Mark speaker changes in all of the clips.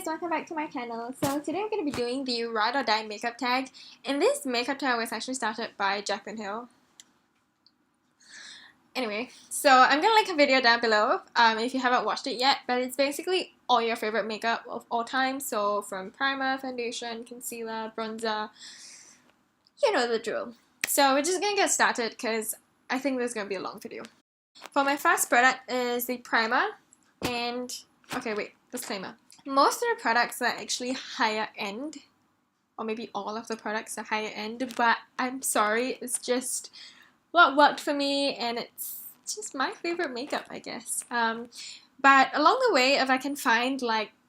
Speaker 1: welcome back to my channel. So today I'm going to be doing the Ride or Die makeup tag, and this makeup tag was actually started by Jaclyn Hill. Anyway, so I'm going to link a video down below if you haven't watched it yet, but it's basically all your favorite makeup of all time, so from primer, foundation, concealer, bronzer, you know the drill. So we're just going to get started because I think this is going to be a long video. For my first product is the primer, and okay wait, disclaimer. Most of the products are actually higher end, or maybe all of the products are higher end, but I'm sorry, it's just what worked for me and it's just my favorite makeup, I guess. But along the way, if I can find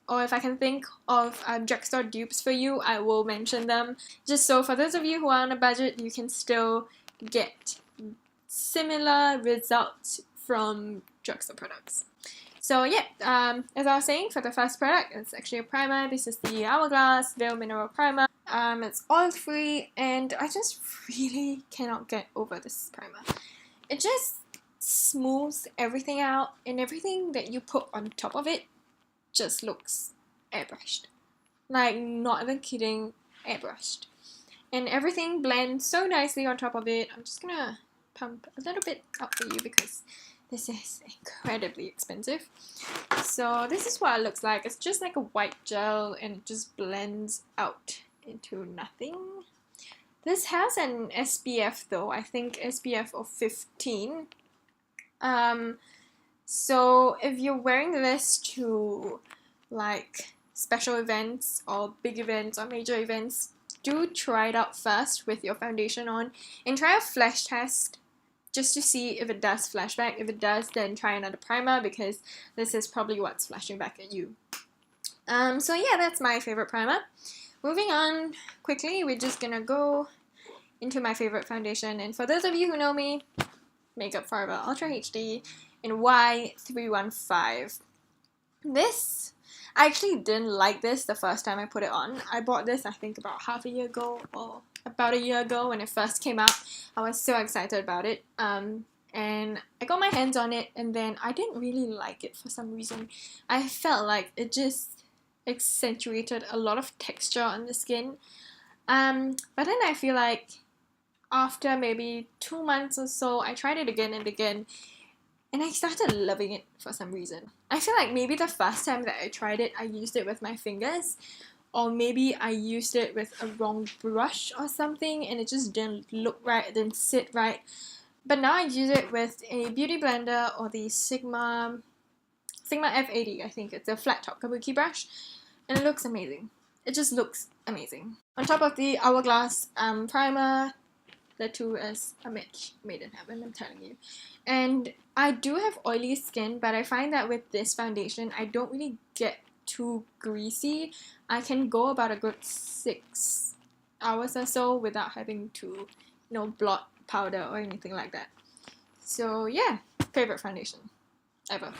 Speaker 1: or if I can think of drugstore dupes for you, I will mention them. Just so for those of you who are on a budget, you can still get similar results from drugstore products. So yeah, as I was saying, for the first product, it's actually a primer. This is the Hourglass Veil Mineral Primer. It's oil-free, and I just really cannot get over this primer. It just smooths everything out, and everything that you put on top of it just looks airbrushed. Like, not even kidding, airbrushed. And everything blends so nicely on top of it. I'm just gonna pump a little bit up for you because this is incredibly expensive. So this is what it looks like. It's just like a white gel and it just blends out into nothing. This has an SPF though, I think SPF of 15. So if you're wearing this to like special events or big events or major events, do try it out first with your foundation on and try a flash test just to see if it does flash back. If it does, then try another primer because this is probably what's flashing back at you. So yeah, that's my favorite primer. Moving on quickly, we're just gonna go into my favorite foundation. And for those of you who know me, Makeup Forever Ultra HD in Y315. This, I actually didn't like this the first time I put it on. I bought this I think about half a year ago or about a year ago when it first came out. I was so excited about it. And I got my hands on it and then I didn't really like it for some reason. I felt like it just accentuated a lot of texture on the skin. But then I feel like after maybe 2 months or so, I tried it again and again and I started loving it for some reason. I feel like maybe the first time that I tried it, I used it with my fingers, or maybe I used it with a wrong brush or something and it just didn't look right, it didn't sit right. But now I use it with a beauty blender or the Sigma F80, I think. It's a flat top kabuki brush and it looks amazing. It just looks amazing. On top of the Hourglass primer, the two is a match made in heaven, I'm telling you. And I do have oily skin, but I find that with this foundation, I don't really get too greasy. I can go about a good 6 hours or so without having to, blot, powder, or anything like that. So yeah, favorite foundation ever.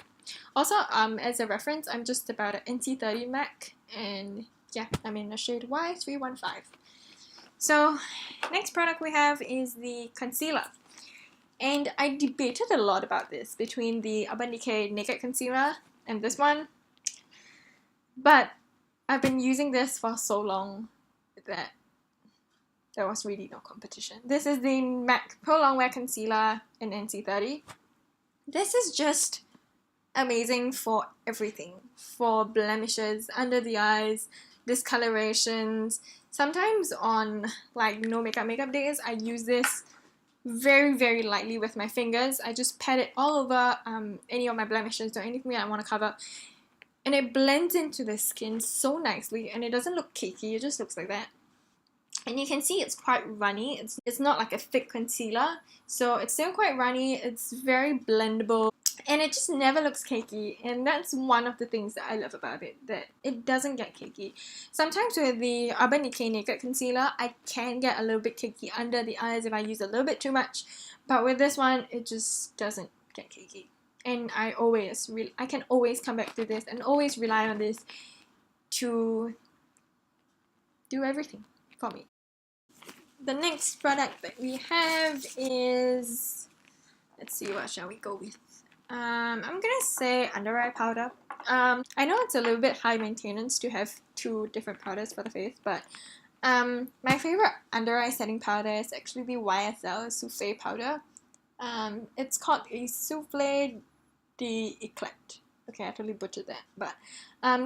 Speaker 1: Also, as a reference, I'm just about an NC30 MAC, and yeah, I'm in the shade Y315. So, next product we have is the concealer. And I debated a lot about this between the Urban Decay Naked Concealer and this one. But I've been using this for so long that there was really no competition. This is the MAC Pro Longwear Concealer in NC30. This is just amazing for everything. For blemishes, under the eyes, discolorations. Sometimes on no makeup days, I use this very, very lightly with my fingers. I just pat it all over any of my blemishes or anything that I want to cover. And it blends into the skin so nicely and it doesn't look cakey, it just looks like that. And you can see it's quite runny. It's not like a thick concealer, so it's still quite runny. It's very blendable. And it just never looks cakey, and that's one of the things that I love about it, that it doesn't get cakey. Sometimes with the Urban Decay Naked Concealer, I can get a little bit cakey under the eyes if I use a little bit too much, but with this one, it just doesn't get cakey. And I can always come back to this and always rely on this to do everything for me. The next product that we have is, let's see, what shall we go with? I'm gonna say under eye powder. I know it's a little bit high maintenance to have two different powders for the face, but my favorite under eye setting powder is actually the YSL Souffle powder. It's called a Souffle d'Eclat. Okay, I totally butchered that, but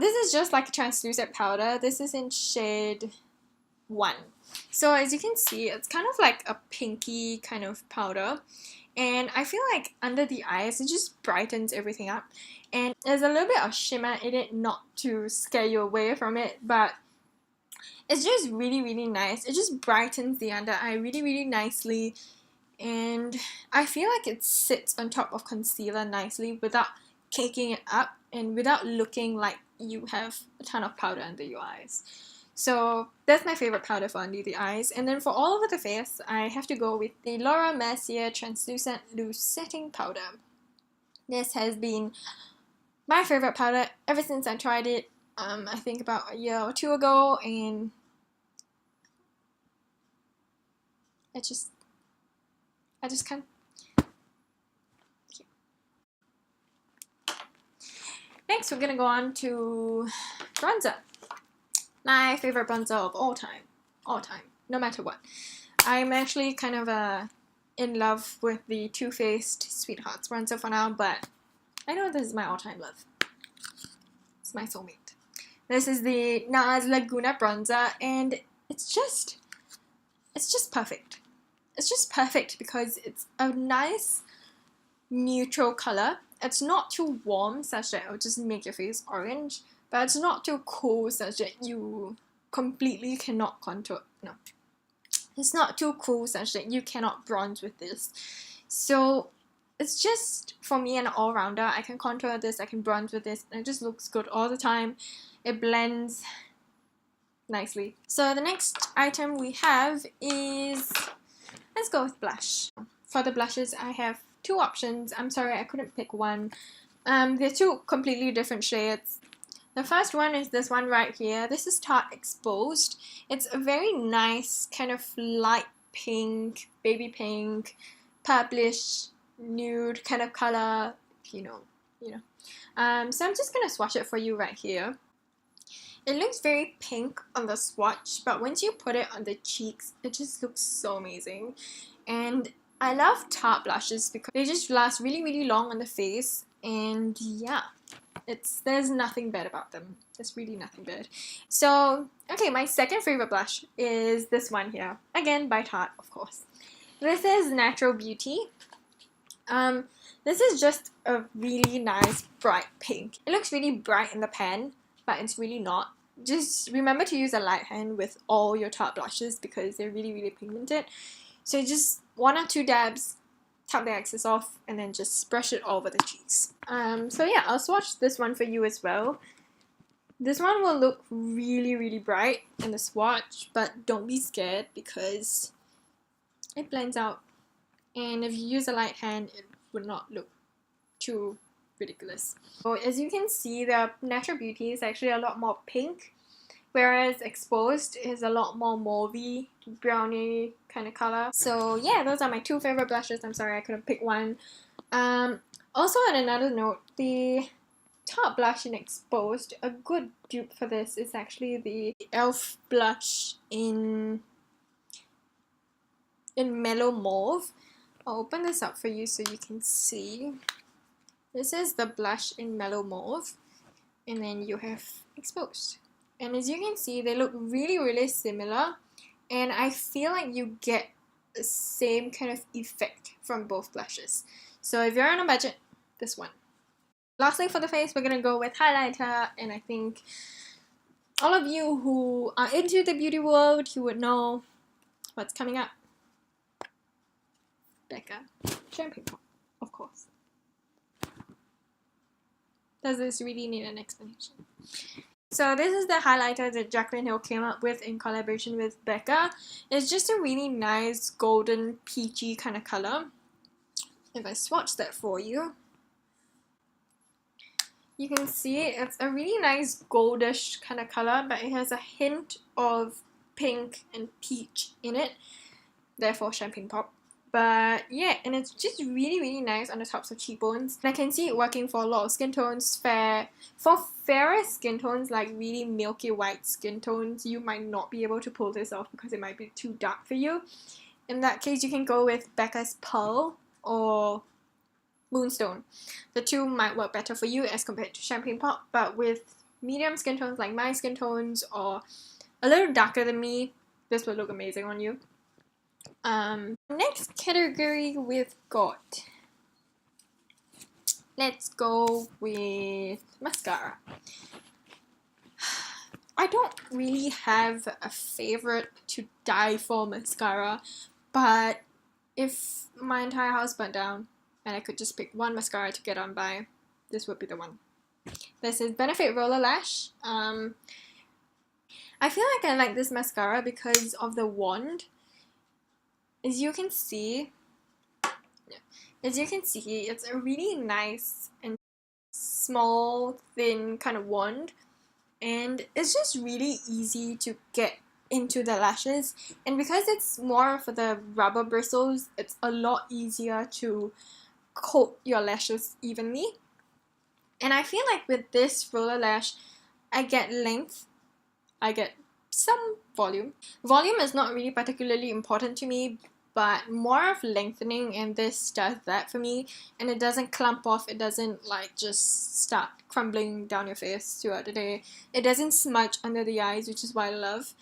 Speaker 1: this is just like a translucent powder. This is in shade 1. So as you can see, it's kind of like a pinky kind of powder, and I feel like under the eyes it just brightens everything up, and there's a little bit of shimmer in it, not to scare you away from it, but it's just really nice. It just brightens the under eye really nicely, and I feel like it sits on top of concealer nicely without caking it up and without looking like you have a ton of powder under your eyes. So that's my favorite powder for under the eyes. And then for all over the face, I have to go with the Laura Mercier Translucent Loose Setting Powder. This has been my favorite powder ever since I tried it, I think about a year or two ago, and I just can't. Next, we're gonna go on to bronzer. My favorite bronzer of all time, no matter what. I'm actually kind of in love with the Too Faced Sweethearts bronzer for now, but I know this is my all-time love. It's my soulmate. This is the NARS Laguna bronzer, and it's just perfect. It's just perfect because it's a nice neutral color. It's not too warm such that it will just make your face orange, but it's not too cool such that you completely cannot contour. No. It's not too cool such that you cannot bronze with this. So it's just, for me, an all-rounder. I can contour this, I can bronze with this, and it just looks good all the time. It blends nicely. So the next item we have is, let's go with blush. For the blushes, I have two options. I'm sorry, I couldn't pick one. They're two completely different shades. The first one is this one right here. This is Tarte Exposed. It's a very nice kind of light pink, baby pink, purplish, nude kind of color, you know. So I'm just gonna swatch it for you right here. It looks very pink on the swatch, but once you put it on the cheeks, it just looks so amazing. And I love Tarte blushes because they just last really long on the face, and yeah, there's nothing bad about them. There's really nothing bad. So, okay, my second favorite blush is this one here. Again, by Tarte, of course. This is Natural Beauty. This is just a really nice bright pink. It looks really bright in the pan, but it's really not. Just remember to use a light hand with all your Tarte blushes because they're really pigmented. So just 1 or 2 dabs, tap the excess off, and then just brush it all over the cheeks. So yeah, I'll swatch this one for you as well. This one will look really bright in the swatch, but don't be scared because it blends out. And if you use a light hand, it would not look too ridiculous. So as you can see, the Natural Beauty is actually a lot more pink, whereas Exposed is a lot more mauvey, browny kind of color. So yeah, those are my two favorite blushes. I'm sorry I couldn't pick one. Also on another note, the top blush in Exposed, a good dupe for this is actually the e.l.f. blush in Mellow Mauve. I'll open this up for you so you can see. This is the blush in Mellow Mauve, and then you have Exposed. And as you can see, they look really similar, and I feel like you get the same kind of effect from both blushes. So if you're on a budget, this one. Lastly, for the face, we're gonna go with highlighter, and I think all of you who are into the beauty world, you would know what's coming up. Becca Champagne Pop, of course. Does this really need an explanation? So this is the highlighter that Jaclyn Hill came up with in collaboration with Becca. It's just a really nice golden peachy kind of color. If I swatch that for you, you can see it's a really nice goldish kind of color, but it has a hint of pink and peach in it, therefore Champagne Pop. But yeah, and it's just really nice on the tops of cheekbones. And I can see it working for a lot of skin tones. For fairer skin tones, like really milky white skin tones, you might not be able to pull this off because it might be too dark for you. In that case, you can go with Becca's Pearl or Moonstone. The two might work better for you as compared to Champagne Pop, but with medium skin tones like my skin tones or a little darker than me, this will look amazing on you. Next category we've got, let's go with mascara. I don't really have a favorite to die for mascara, but if my entire house burnt down and I could just pick one mascara to get on by, this would be the one. This is Benefit Roller Lash. I feel like I like this mascara because of the wand. As you can see, it's a really nice and small, thin kind of wand, and it's just really easy to get into the lashes. And because it's more for the rubber bristles, it's a lot easier to coat your lashes evenly. And I feel like with this roller lash, I get length, I get some volume. Volume is not really particularly important to me, but more of lengthening, and this does that for me. And it doesn't clump off, it doesn't like just start crumbling down your face throughout the day. It doesn't smudge under the eyes, which is what I love.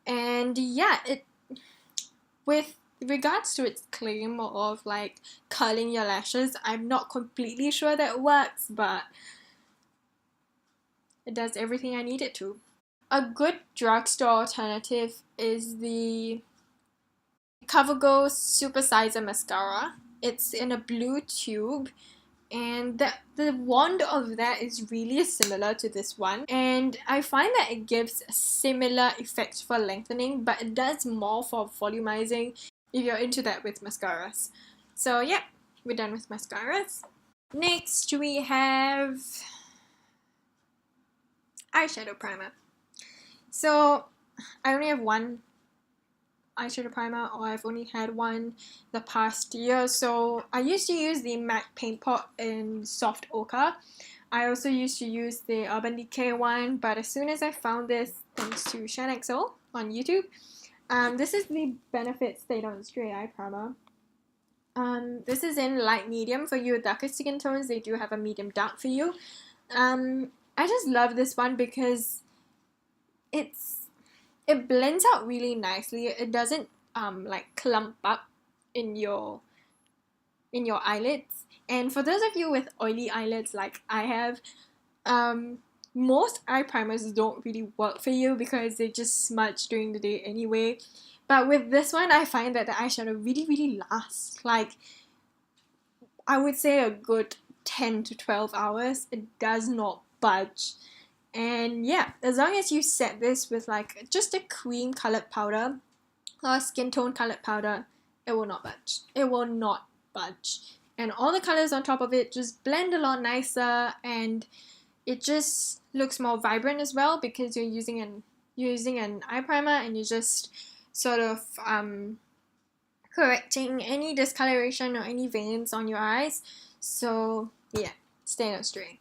Speaker 1: And yeah, with regards to its claim of like curling your lashes, I'm not completely sure that it works, but it does everything I need it to. A good drugstore alternative is the CoverGirl Super Sizer Mascara. It's in a blue tube, and the wand of that is really similar to this one, and I find that it gives a similar effect for lengthening, but it does more for volumizing if you're into that with mascaras. So yeah, we're done with mascaras. Next we have eyeshadow primer. So I only have one eyeshadow primer, or I've only had one the past year. So I used to use the MAC Paint Pot in Soft Ochre. I also used to use the Urban Decay one, but as soon as I found this, thanks to ShanXO on YouTube, this is the Benefit Stay Don't Stray Eye Primer. This is in light medium for you darker skin tones. They do have a medium dark for you. I just love this one because it blends out really nicely. It doesn't like clump up in your eyelids. And for those of you with oily eyelids like I have, most eye primers don't really work for you because they just smudge during the day anyway. But with this one, I find that the eyeshadow really lasts. Like, I would say a good 10 to 12 hours. It does not budge. And yeah, as long as you set this with like just a cream colored powder or skin tone colored powder, it will not budge. It will not budge. And all the colors on top of it just blend a lot nicer, and it just looks more vibrant as well because you're using an eye primer, and you're just sort of correcting any discoloration or any veins on your eyes. So yeah, stay not stray.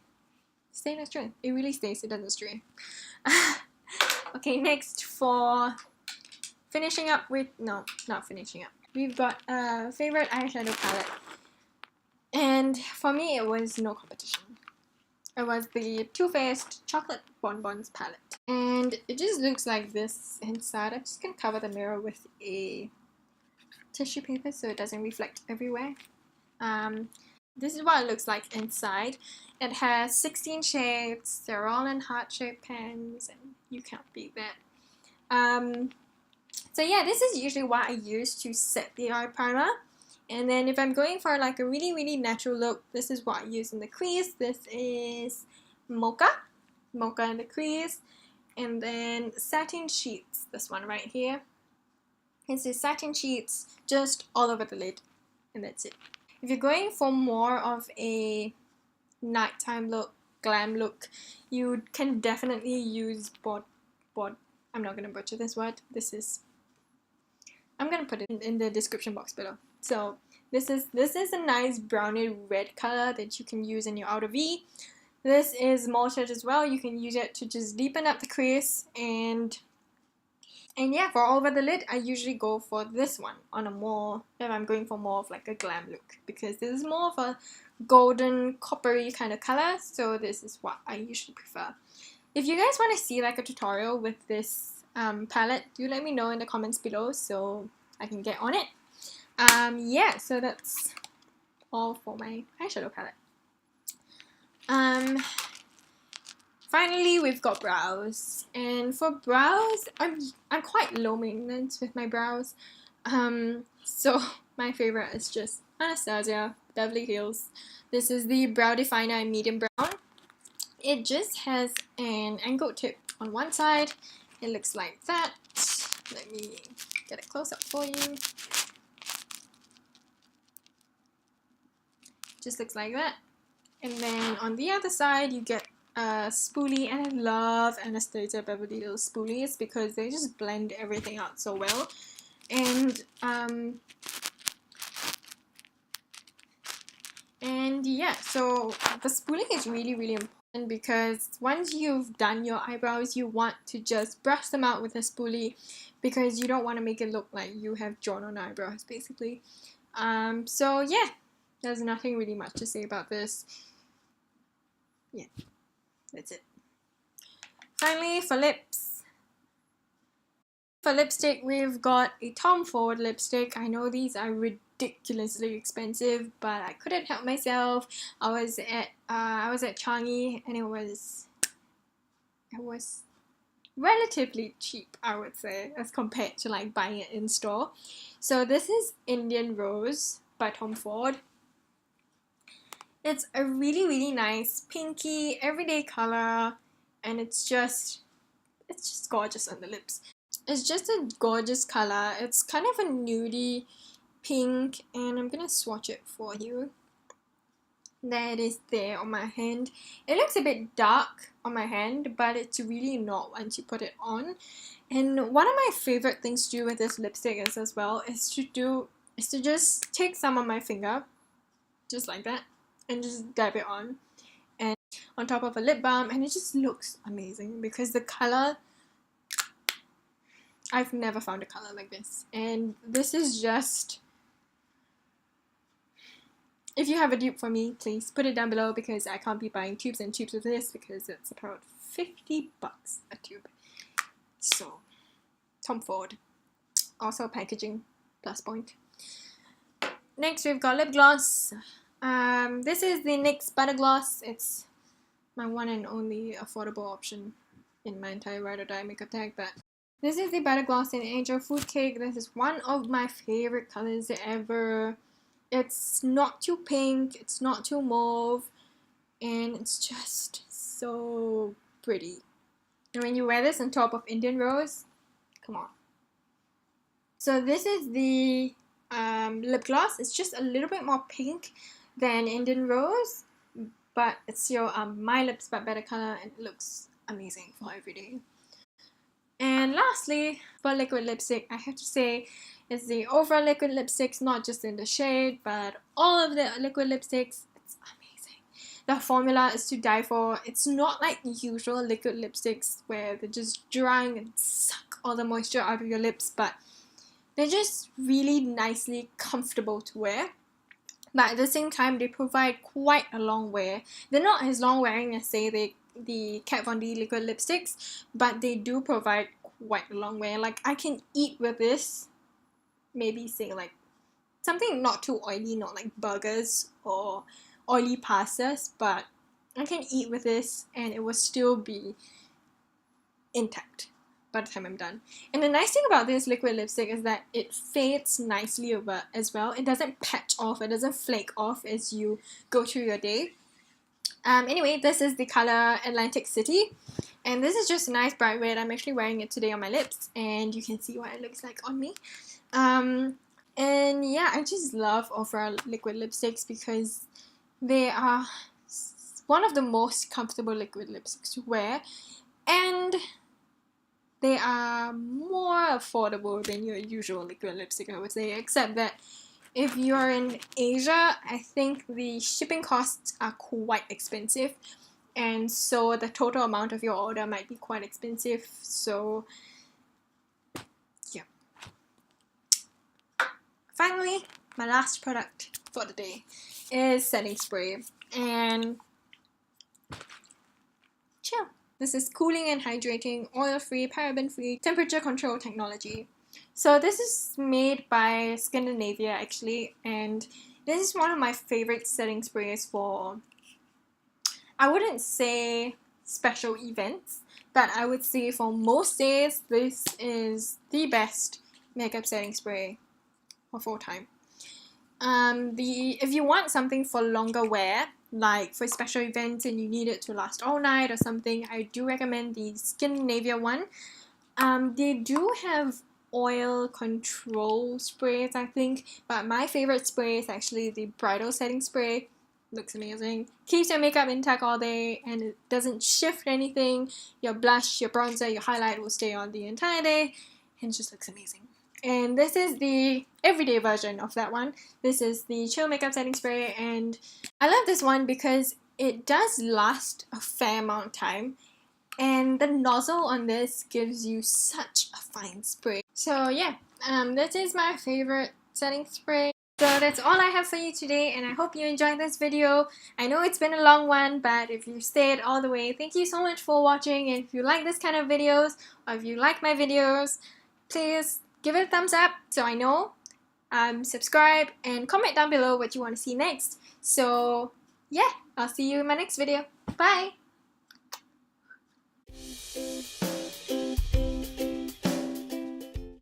Speaker 1: Stay not stray. It really stays, it doesn't stray. Okay, next for finishing up with, no, not finishing up. We've got a favorite eyeshadow palette. And for me, it was no competition. It was the Too Faced Chocolate Bonbons palette. And it just looks like this inside. I'm just going to cover the mirror with a tissue paper so it doesn't reflect everywhere. This is what it looks like inside. It has 16 shades. They're all in heart-shaped pens, and you can't beat that. So yeah, this is usually what I use to set the eye primer. And then if I'm going for like a really natural look, this is what I use in the crease. This is Mocha in the crease. And then Satin Sheets, this one right here. It's the Satin Sheets just all over the lid, and that's it. If you're going for more of a nighttime look, glam look, you can definitely use I'm not going to butcher this word. I'm going to put it in the description box below. So this is a nice browny red color that you can use in your outer V. This is malted as well. You can use it to just deepen up the crease, and yeah, for all over the lid, I usually go for this one on a more, if I'm going for more of like a glam look, because this is more of a golden coppery kind of color, so this is what I usually prefer. If you guys want to see like a tutorial with this palette, do let me know in the comments below so I can get on it. Yeah, so that's all for my eyeshadow palette. Finally, we've got brows, and for brows, I'm quite low maintenance with my brows. So my favorite is just Anastasia Beverly Hills. This is the Brow Definer in medium brown. It just has an angled tip on one side. It looks like that. Let me get a close up for you. Just looks like that. And then on the other side, you get a spoolie, and I love Anastasia Beverly Hills spoolies because they just blend everything out so well. And yeah, so the spooling is really, really important because once you've done your eyebrows, you want to just brush them out with a spoolie because you don't want to make it look like you have drawn on eyebrows, basically. So yeah, there's nothing really much to say about this. Yeah, that's it. Finally, for lips. For lipstick, we've got a Tom Ford lipstick. I know these are ridiculously expensive, but I couldn't help myself. I was at Changi, and it was relatively cheap, I would say, as compared to like buying it in store. So this is Indian Rose by Tom Ford. It's a really, really nice pinky everyday color, and it's just gorgeous on the lips. It's just a gorgeous color. It's kind of a nudie pink, and I'm gonna swatch it for you. There it is there on my hand. It looks a bit dark on my hand, but it's really not once you put it on. And one of my favorite things to do with this lipstick is to just take some on my finger, just like that, and just dab it on, and on top of a lip balm, and it just looks amazing because the color, I've never found a color like this, and this is just, if you have a dupe for me, please put it down below because I can't be buying tubes and tubes of this because it's about 50 bucks a tube. So, Tom Ford. Also packaging plus point. Next we've got lip gloss. This is the NYX Butter Gloss. It's my one and only affordable option in my entire Ride or Die makeup tag, but this is the Butter Gloss in Angel Food Cake. This is one of my favorite colors ever. It's not too pink, it's not too mauve, and it's just so pretty. And when you wear this on top of Indian Rose, come on. So this is the lip gloss. It's just a little bit more pink than Indian Rose, but it's still My Lips but better color, and it looks amazing for everyday. And lastly, for liquid lipstick, I have to say it's the overall liquid lipsticks, not just in the shade, but all of the liquid lipsticks. It's amazing. The formula is to die for. It's not like usual liquid lipsticks where they're just drying and suck all the moisture out of your lips, but they're just really nicely comfortable to wear. But at the same time, they provide quite a long wear. They're not as long wearing as, say, the Kat Von D liquid lipsticks, but they do provide quite a long wear. Like, I can eat with this, maybe say like something not too oily, not like burgers or oily pastas, but I can eat with this and it will still be intact by the time I'm done. And the nice thing about this liquid lipstick is that it fades nicely over as well. It doesn't patch off, it doesn't flake off as you go through your day. Anyway, this is the color Atlantic City, and this is just a nice bright red. I'm actually wearing it today on my lips, and you can see what it looks like on me. And yeah, I just love overall liquid lipsticks because they are one of the most comfortable liquid lipsticks to wear, and they are more affordable than your usual liquid lipstick, I would say, except that If you're in Asia, I think the shipping costs are quite expensive, and so the total amount of your order might be quite expensive. So yeah. Finally, my last product for the day is setting spray, and chill. This is cooling and hydrating, oil-free, paraben-free, temperature control technology. So this is made by Scandinavia actually, and this is one of my favorite setting sprays for, I wouldn't say special events, but I would say for most days this is the best makeup setting spray of all time. If you want something for longer wear, like for special events and you need it to last all night or something, I do recommend the Scandinavia one. They do have oil control sprays, I think, but my favorite spray is actually the bridal setting spray. Looks amazing. Keeps your makeup intact all day and it doesn't shift anything. Your blush, your bronzer, your highlight will stay on the entire day and it just looks amazing. And this is the everyday version of that one. This is the chill makeup setting spray, and I love this one because it does last a fair amount of time, and the nozzle on this gives you such a fine spray. So yeah, this is my favorite setting spray. So that's all I have for you today, and I hope you enjoyed this video. I know it's been a long one, but if you stayed all the way, thank you so much for watching. And if you like this kind of videos, or if you like my videos, please give it a thumbs up so I know. Subscribe and comment down below what you want to see next. So yeah, I'll see you in my next video. Bye!